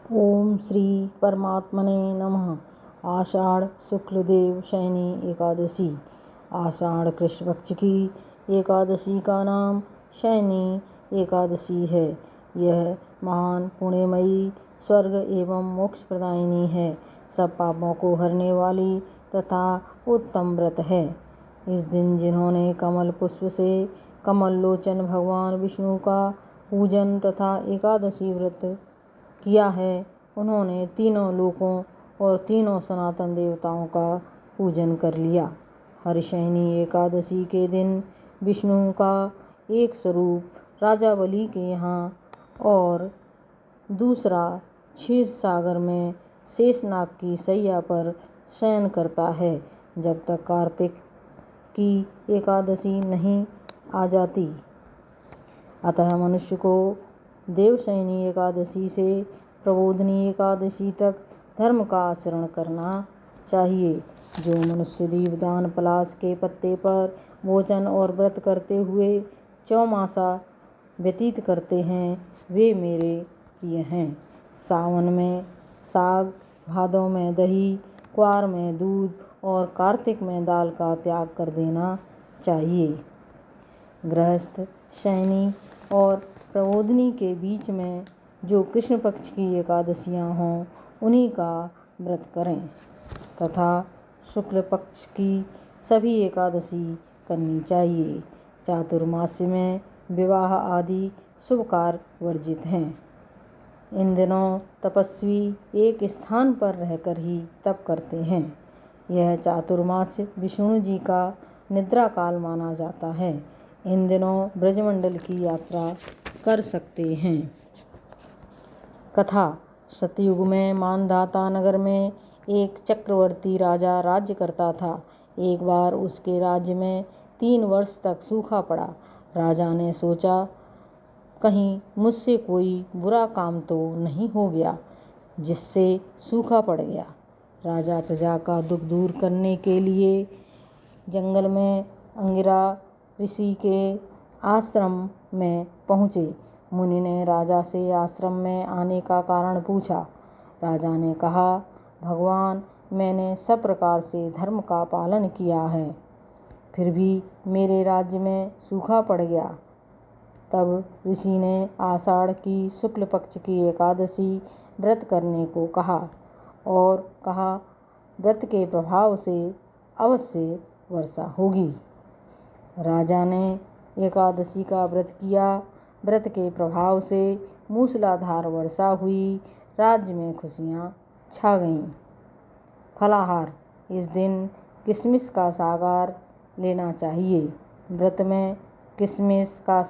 ओम श्री परमात्मने नमः। आषाढ़ शुक्ल देव शयनी एकादशी। आषाढ़ कृष्ण पक्ष की एकादशी का नाम शयनी एकादशी है। यह महान पुण्यमयी स्वर्ग एवं मोक्ष प्रदायिनी है। सब पापों को हरने वाली तथा उत्तम व्रत है। इस दिन जिन्होंने कमल पुष्प से कमल लोचन भगवान विष्णु का पूजन तथा एकादशी व्रत किया है, उन्होंने तीनों लोकों और तीनों सनातन देवताओं का पूजन कर लिया। हरिशयनी एकादशी के दिन विष्णु का एक स्वरूप राजा बलि के यहाँ और दूसरा क्षीर सागर में शेषनाग की सैया पर शयन करता है, जब तक कार्तिक की एकादशी नहीं आ जाती। अतः मनुष्य को देवशयनी एकादशी से प्रबोधिनी एकादशी तक धर्म का आचरण करना चाहिए। जो मनुष्य दीपदान पलाश के पत्ते पर भोजन और व्रत करते हुए चौमासा व्यतीत करते हैं, वे मेरे प्रिय हैं। सावन में साग, भादों में दही, क्वार में दूध और कार्तिक में दाल का त्याग कर देना चाहिए। गृहस्थ शयनी और प्रबोधिनी के बीच में जो कृष्ण पक्ष की एकादशियाँ हों, उन्हीं का व्रत करें तथा शुक्ल पक्ष की सभी एकादशी करनी चाहिए। चातुर्मास्य में विवाह आदि शुभ कार्य वर्जित हैं। इन दिनों तपस्वी एक स्थान पर रहकर ही तप करते हैं। यह चातुर्मास्य विष्णु जी का निद्रा काल माना जाता है। इन दिनों ब्रजमंडल की यात्रा कर सकते हैं। कथा। सतयुग में मानधाता नगर में एक चक्रवर्ती राजा राज्य करता था। एक बार उसके राज्य में 3 वर्ष तक सूखा पड़ा। राजा ने सोचा, कहीं मुझसे कोई बुरा काम तो नहीं हो गया जिससे सूखा पड़ गया। राजा प्रजा का दुख दूर करने के लिए जंगल में अंगिरा ऋषि के आश्रम में पहुँचे। मुनि ने राजा से आश्रम में आने का कारण पूछा। राजा ने कहा, भगवान, मैंने सब प्रकार से धर्म का पालन किया है, फिर भी मेरे राज्य में सूखा पड़ गया। तब ऋषि ने आषाढ़ की शुक्ल पक्ष की एकादशी व्रत करने को कहा और कहा, व्रत के प्रभाव से अवश्य वर्षा होगी। राजा ने एकादशी का व्रत किया। व्रत के प्रभाव से मूसलाधार वर्षा हुई। राज्य में खुशियाँ छा गईं। फलाहार। इस दिन किशमिश का सागर लेना चाहिए। व्रत में किशमिश का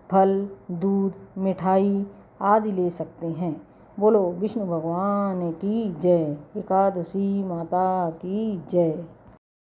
फल, दूध, मिठाई आदि ले सकते हैं। बोलो विष्णु भगवान की जय। एकादशी माता की जय।